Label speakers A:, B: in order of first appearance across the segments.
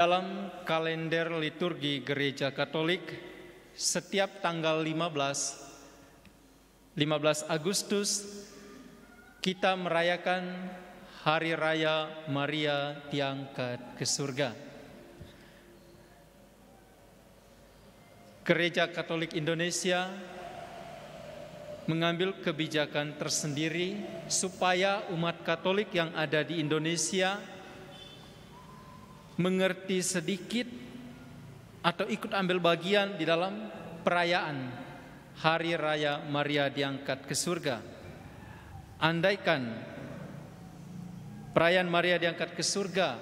A: Dalam kalender liturgi Gereja Katolik, setiap tanggal 15 Agustus kita merayakan Hari Raya Maria diangkat ke surga. Gereja Katolik Indonesia mengambil kebijakan tersendiri supaya umat Katolik yang ada di Indonesia mengerti sedikit atau ikut ambil bagian di dalam perayaan Hari Raya Maria diangkat ke surga. Andaikan perayaan Maria diangkat ke surga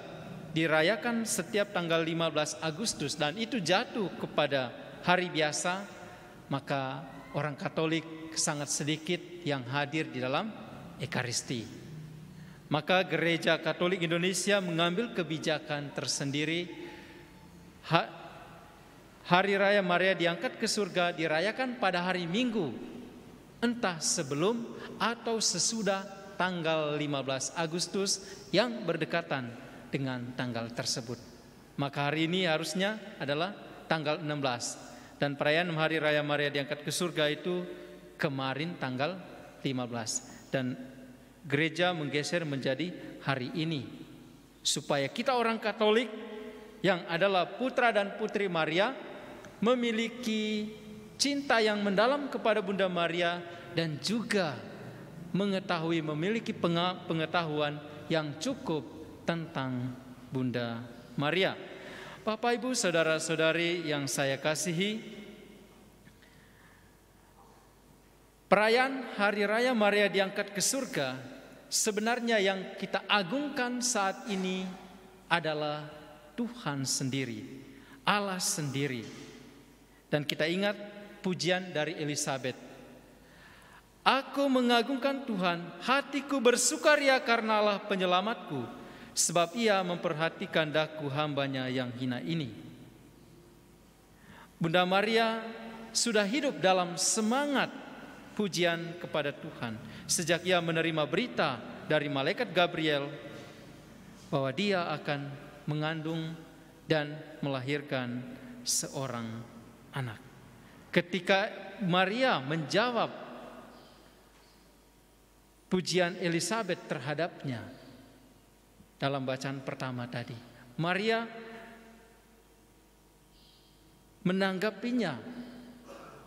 A: dirayakan setiap tanggal 15 Agustus dan itu jatuh kepada hari biasa, maka orang Katolik sangat sedikit yang hadir di dalam Ekaristi. Maka Gereja Katolik Indonesia mengambil kebijakan tersendiri. Hari Raya Maria diangkat ke surga dirayakan pada hari Minggu, entah sebelum atau sesudah tanggal 15 Agustus yang berdekatan dengan tanggal tersebut. Maka hari ini harusnya adalah tanggal 16 dan perayaan Hari Raya Maria diangkat ke surga itu kemarin tanggal 15 dan gereja menggeser menjadi hari ini supaya kita orang Katolik yang adalah putra dan putri Maria memiliki cinta yang mendalam kepada Bunda Maria dan juga memiliki pengetahuan yang cukup tentang Bunda Maria. Bapak, Ibu, saudara-saudari yang saya kasihi, perayaan Hari Raya Maria diangkat ke surga sebenarnya yang kita agungkan saat ini adalah Tuhan sendiri, Allah sendiri. Dan kita ingat pujian dari Elizabeth. Aku mengagungkan Tuhan, hatiku bersukaria karena Allah penyelamatku, sebab ia memperhatikan daku hambanya yang hina ini. Bunda Maria sudah hidup dalam semangat pujian kepada Tuhan sejak ia menerima berita dari malaikat Gabriel bahwa dia akan mengandung dan melahirkan seorang anak. Ketika Maria menjawab pujian Elizabeth terhadapnya dalam bacaan pertama tadi, Maria menanggapinya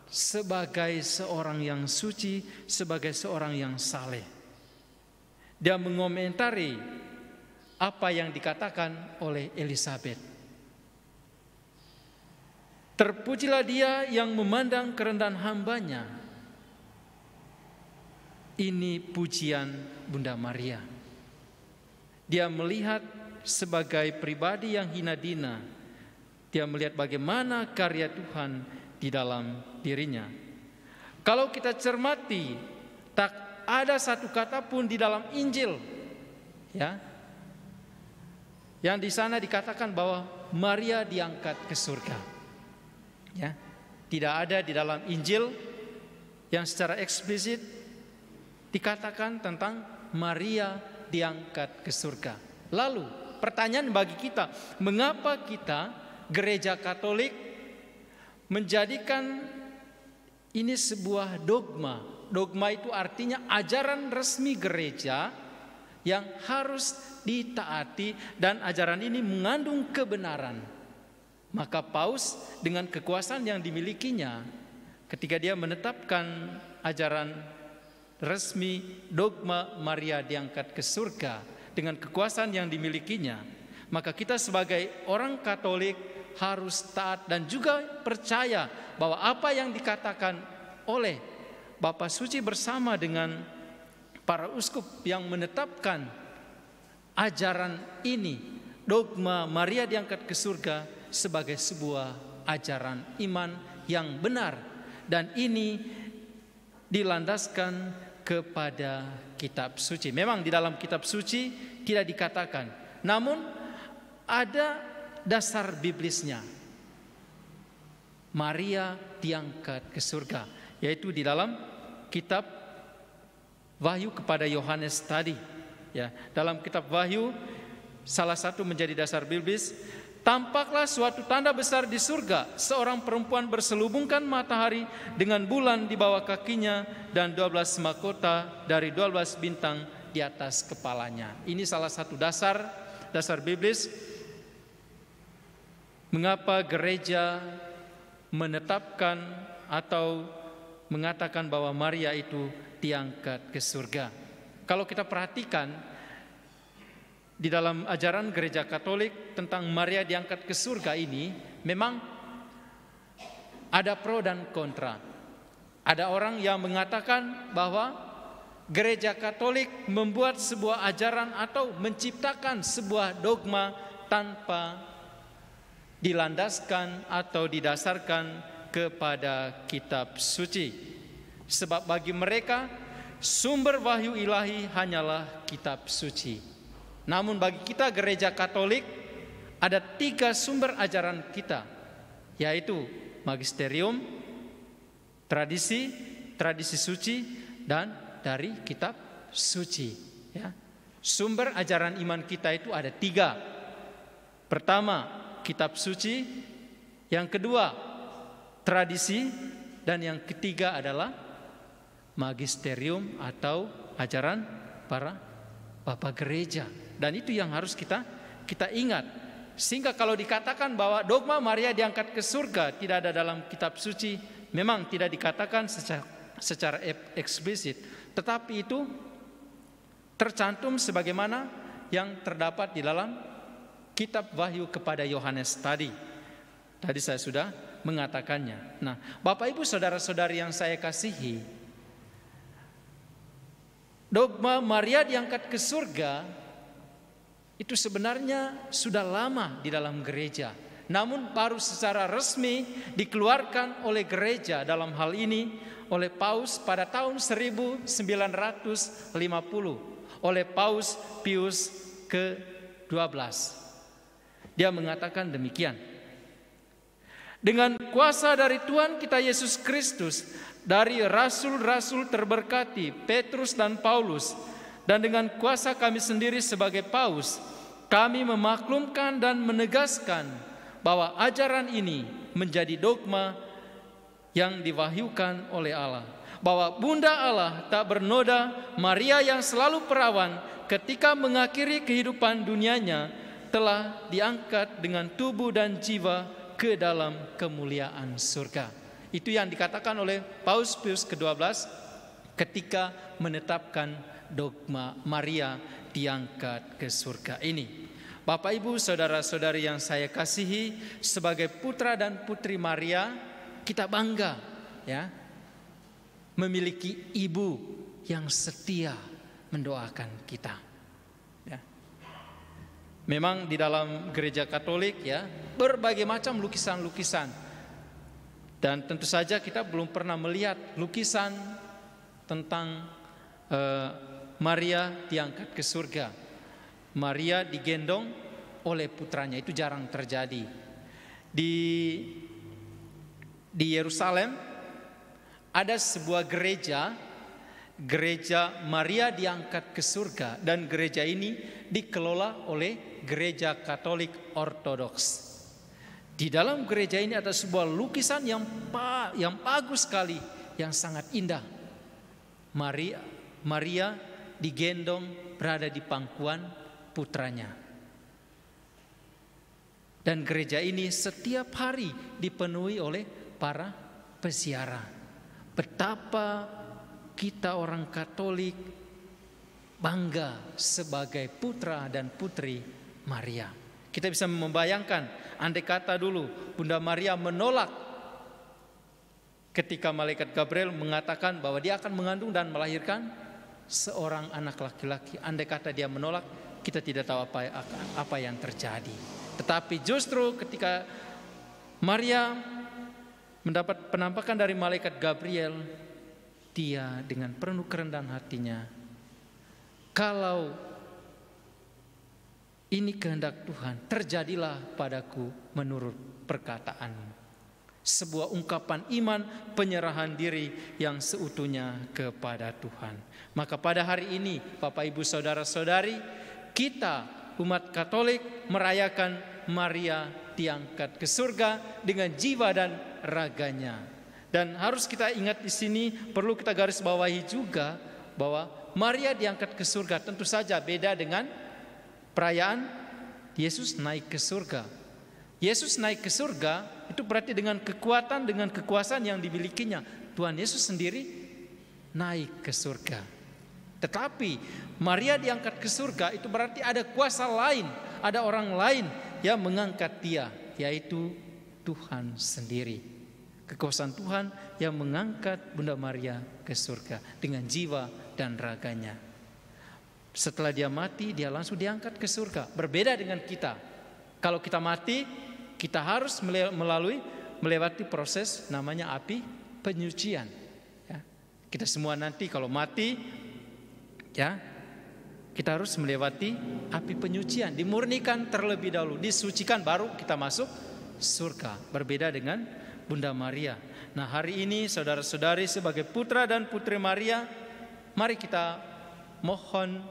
A: sebagai seorang yang suci, sebagai seorang yang saleh. Dia mengomentari apa yang dikatakan oleh Elizabeth. Terpujilah dia yang memandang kerendahan hambanya. Ini pujian Bunda Maria. Dia melihat sebagai pribadi yang hina dina. Dia melihat bagaimana karya Tuhan di dalam dirinya. Kalau kita cermati, tak ada satu kata pun di dalam Injil, ya, yang di sana dikatakan bahwa Maria diangkat ke surga. Ya, tidak ada di dalam Injil yang secara eksplisit dikatakan tentang Maria diangkat ke surga. Lalu pertanyaan bagi kita, mengapa kita Gereja Katolik menjadikan ini sebuah dogma? Dogma itu artinya ajaran resmi gereja yang harus ditaati dan ajaran ini mengandung kebenaran. Maka Paus dengan kekuasaan yang dimilikinya ketika dia menetapkan ajaran resmi dogma Maria diangkat ke surga dengan kekuasaan yang dimilikinya, maka kita sebagai orang Katolik harus taat dan juga percaya bahwa apa yang dikatakan oleh Bapa Suci bersama dengan para uskup yang menetapkan ajaran ini, dogma Maria diangkat ke surga, sebagai sebuah ajaran iman yang benar, dan ini dilandaskan kepada kitab suci. Memang di dalam kitab suci tidak dikatakan, namun ada dasar biblisnya. Maria diangkat ke surga, yaitu di dalam kitab Wahyu kepada Yohanes tadi. Ya, dalam kitab Wahyu salah satu menjadi dasar biblis Tampaklah suatu tanda besar di surga, seorang perempuan berselubungkan matahari dengan bulan di bawah kakinya dan 12 mahkota dari 12 bintang di atas kepalanya. Ini salah satu dasar biblis mengapa gereja menetapkan atau mengatakan bahwa Maria itu diangkat ke surga. Kalau kita perhatikan di dalam ajaran gereja Katolik tentang Maria diangkat ke surga ini, memang ada pro dan kontra. Ada orang yang mengatakan bahwa gereja Katolik membuat sebuah ajaran atau menciptakan sebuah dogma tanpa dilandaskan atau didasarkan kepada kitab suci. Sebab bagi mereka sumber wahyu ilahi hanyalah kitab suci. Namun bagi kita gereja Katolik ada 3 sumber ajaran kita, yaitu magisterium, tradisi suci, dan dari kitab suci. Ya. Sumber ajaran iman kita itu ada 3. Pertama, kitab suci. Yang kedua, tradisi. Dan yang ketiga adalah magisterium atau ajaran para bapak gereja. Dan itu yang harus kita ingat. Sehingga kalau dikatakan bahwa dogma Maria diangkat ke surga tidak ada dalam kitab suci, memang tidak dikatakan secara eksplisit, tetapi itu tercantum sebagaimana yang terdapat di dalam kitab Wahyu kepada Yohanes tadi. Tadi saya sudah mengatakannya. Nah, Bapak Ibu saudara-saudari yang saya kasihi, dogma Maria diangkat ke surga itu sebenarnya sudah lama di dalam gereja. Namun baru secara resmi dikeluarkan oleh gereja dalam hal ini oleh Paus pada tahun 1950 oleh Paus Pius ke-12. Dia mengatakan demikian. Dengan kuasa dari Tuhan kita Yesus Kristus, dari rasul-rasul terberkati Petrus dan Paulus, dan dengan kuasa kami sendiri sebagai Paus, kami memaklumkan dan menegaskan bahwa ajaran ini menjadi dogma yang diwahyukan oleh Allah. Bahwa Bunda Allah tak bernoda, Maria yang selalu perawan ketika mengakhiri kehidupan dunianya, telah diangkat dengan tubuh dan jiwa ke dalam kemuliaan surga. Itu yang dikatakan oleh Paus Pius ke-12 ketika menetapkan dogma Maria diangkat ke surga ini. Bapak Ibu saudara-saudari yang saya kasihi, sebagai putra dan putri Maria, kita bangga ya memiliki ibu yang setia mendoakan kita. Ya. Memang di dalam gereja Katolik ya berbagai macam lukisan-lukisan, dan tentu saja kita belum pernah melihat lukisan tentang Maria diangkat ke surga, Maria digendong oleh putranya. Itu jarang terjadi. Di Yerusalem ada sebuah gereja Maria diangkat ke surga, dan gereja ini dikelola oleh gereja Katolik Ortodoks. Di dalam gereja ini ada sebuah lukisan yang bagus sekali, yang sangat indah. Maria digendong berada di pangkuan putranya. Dan gereja ini setiap hari dipenuhi oleh para peziarah. Betapa kita orang Katolik bangga sebagai putra dan putri Maria. Kita bisa membayangkan, andai kata dulu Bunda Maria menolak ketika malaikat Gabriel mengatakan bahwa dia akan mengandung dan melahirkan seorang anak laki-laki. Andai kata dia menolak, kita tidak tahu apa yang terjadi. Tetapi justru ketika Maria mendapat penampakan dari malaikat Gabriel, dia dengan penuh kerendahan hatinya, kalau ini kehendak Tuhan, terjadilah padaku menurut perkataanmu. Sebuah ungkapan iman, penyerahan diri yang seutuhnya kepada Tuhan. Maka pada hari ini Bapak Ibu saudara-saudari, kita umat Katolik merayakan Maria diangkat ke surga dengan jiwa dan raganya. Dan harus kita ingat di sini, perlu kita garis bawahi juga bahwa Maria diangkat ke surga tentu saja beda dengan perayaan Yesus naik ke surga. Yesus naik ke surga itu berarti dengan kekuatan, dengan kekuasaan yang dimilikinya. Tuhan Yesus sendiri naik ke surga. Tetapi Maria diangkat ke surga itu berarti ada kuasa lain, ada orang lain yang mengangkat dia, yaitu Tuhan sendiri. Kekuasaan Tuhan yang mengangkat Bunda Maria ke surga dengan jiwa dan raganya. Setelah dia mati, dia langsung diangkat ke surga. Berbeda dengan kita. Kalau kita mati, kita harus melewati proses namanya api penyucian. Ya. Kita semua nanti kalau mati, ya, kita harus melewati api penyucian, dimurnikan terlebih dahulu, disucikan baru kita masuk surga. Berbeda dengan Bunda Maria. Nah, hari ini saudara-saudari sebagai putra dan putri Maria, mari kita mohon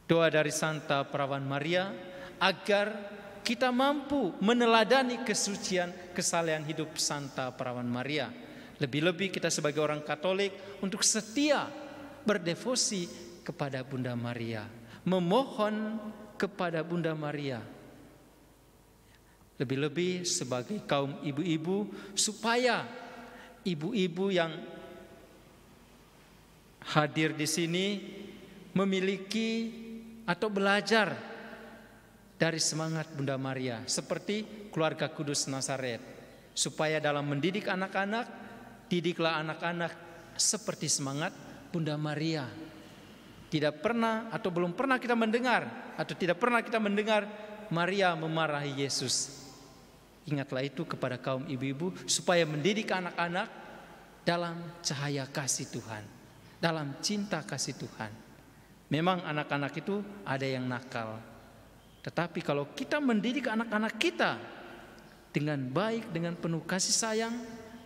A: doa dari Santa Perawan Maria agar kita mampu meneladani kesucian kesalehan hidup Santa Perawan Maria. Lebih-lebih kita sebagai orang Katolik untuk setia berdevosi kepada Bunda Maria, memohon kepada Bunda Maria. Lebih-lebih sebagai kaum ibu-ibu, supaya ibu-ibu yang hadir di sini memiliki atau belajar dari semangat Bunda Maria seperti keluarga Kudus Nazaret, supaya dalam mendidik anak-anak, didiklah anak-anak seperti semangat Bunda Maria. Tidak pernah atau belum pernah kita mendengar atau tidak pernah kita mendengar Maria memarahi Yesus. Ingatlah itu kepada kaum ibu-ibu supaya mendidik anak-anak dalam cahaya kasih Tuhan, dalam cinta kasih Tuhan. Memang anak-anak itu ada yang nakal, tetapi kalau kita mendidik anak-anak kita dengan baik, dengan penuh kasih sayang,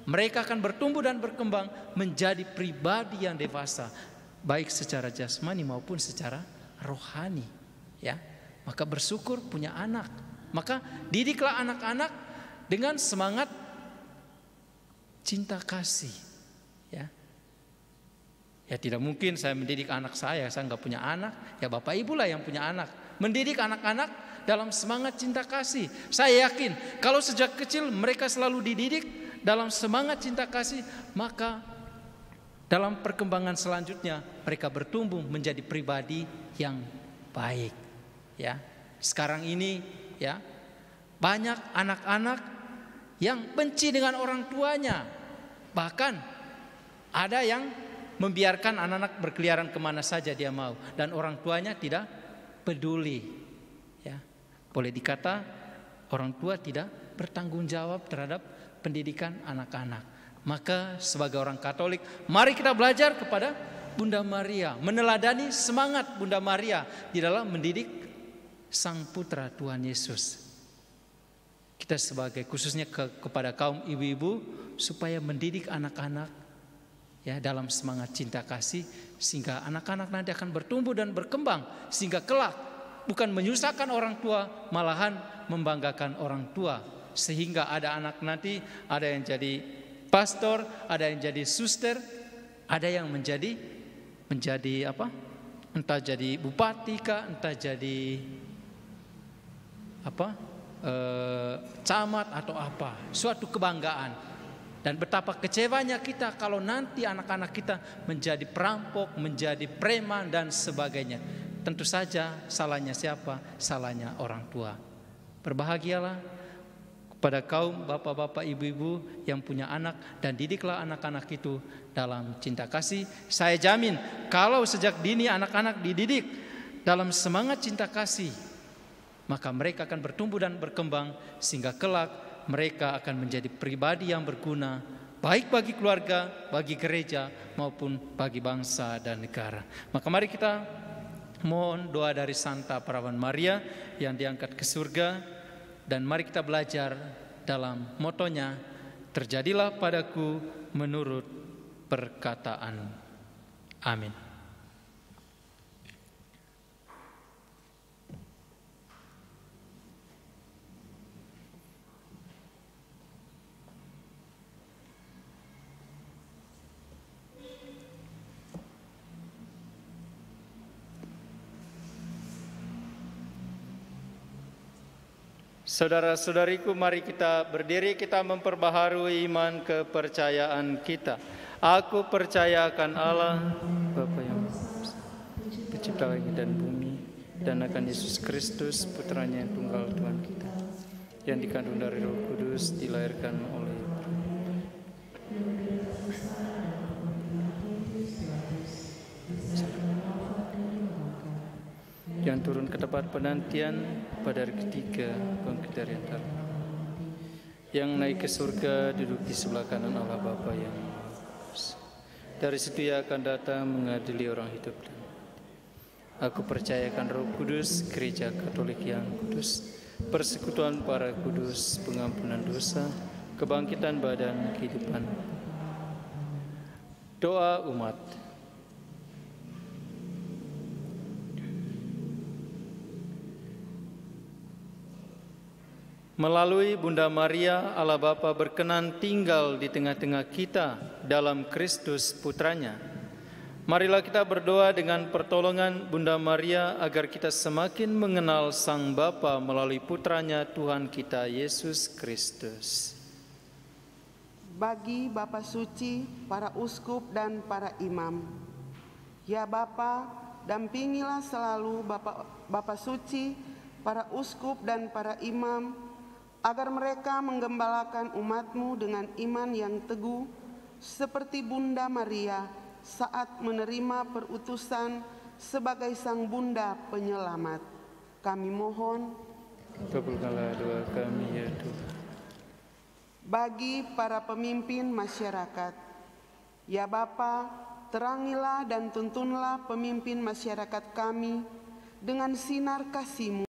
A: mereka akan bertumbuh dan berkembang menjadi pribadi yang dewasa, baik secara jasmani maupun secara rohani. Ya, maka bersyukur punya anak. Maka didiklah anak-anak dengan semangat cinta kasih. Ya, ya tidak mungkin saya mendidik anak saya nggak punya anak. Ya bapak ibu lah yang punya anak. Mendidik anak-anak dalam semangat cinta kasih. Saya yakin kalau sejak kecil mereka selalu dididik dalam semangat cinta kasih, maka dalam perkembangan selanjutnya mereka bertumbuh menjadi pribadi yang baik. Ya, sekarang ini ya banyak anak-anak yang benci dengan orang tuanya, bahkan ada yang membiarkan anak-anak berkeliaran kemana saja dia mau, dan orang tuanya tidak peduli. Ya, boleh dikata orang tua tidak bertanggung jawab terhadap pendidikan anak-anak. Maka sebagai orang Katolik, mari kita belajar kepada Bunda Maria, meneladani semangat Bunda Maria di dalam mendidik Sang Putra Tuhan Yesus. Kita sebagai khususnya kepada kaum ibu-ibu supaya mendidik anak-anak ya dalam semangat cinta kasih, sehingga anak-anak nanti akan bertumbuh dan berkembang sehingga kelak bukan menyusahkan orang tua, malahan membanggakan orang tua, sehingga ada anak nanti ada yang jadi pastor, ada yang jadi suster, ada yang menjadi apa? Entah jadi bupati kah, entah jadi apa? Camat atau apa, suatu kebanggaan. Dan betapa kecewanya kita kalau nanti anak-anak kita menjadi perampok, menjadi preman dan sebagainya. Tentu saja salahnya siapa? Salahnya orang tua. Berbahagialah kepada kaum bapak-bapak, ibu-ibu yang punya anak, dan didiklah anak-anak itu dalam cinta kasih. Saya jamin kalau sejak dini anak-anak dididik dalam semangat cinta kasih, maka mereka akan bertumbuh dan berkembang sehingga kelak mereka akan menjadi pribadi yang berguna, baik bagi keluarga, bagi gereja maupun bagi bangsa dan negara. Maka mari kita mohon doa dari Santa Perawan Maria yang diangkat ke surga, dan mari kita belajar dalam motonya, terjadilah padaku menurut perkataan. Amin. Saudara-saudariku, mari kita berdiri, kita memperbaharui iman kepercayaan kita. Aku percaya akan Allah, Bapa yang pencipta langit dan bumi, dan akan Yesus Kristus, putranya yang tunggal Tuhan kita, yang dikandung dari Roh Kudus, dilahirkan oleh yang turun ke tempat penantian pada hari ketiga bangkit dari antara mati, yang naik ke surga duduk di sebelah kanan Allah Bapa yang Maha Kuasa. Dari situ ia akan datang mengadili orang hidup dan mati. Aku percayakan Roh Kudus, Gereja Katolik yang kudus, persekutuan para kudus, pengampunan dosa, kebangkitan badan, kehidupan. Doa umat. Melalui Bunda Maria, Allah Bapa berkenan tinggal di tengah-tengah kita dalam Kristus Putranya. Marilah kita berdoa dengan pertolongan Bunda Maria agar kita semakin mengenal Sang Bapa melalui Putranya Tuhan kita Yesus Kristus.
B: Bagi Bapa Suci, para uskup dan para imam, ya Bapa, dampingilah selalu Bapa Suci, para uskup dan para imam, agar mereka menggembalakan umat-Mu dengan iman yang teguh, seperti Bunda Maria saat menerima perutusan sebagai Sang Bunda Penyelamat. Kami mohon,
A: kabulkanlah doa kami ya Tuhan.
B: Bagi para pemimpin masyarakat, ya Bapa, terangilah dan tuntunlah pemimpin masyarakat kami dengan sinar kasih-Mu,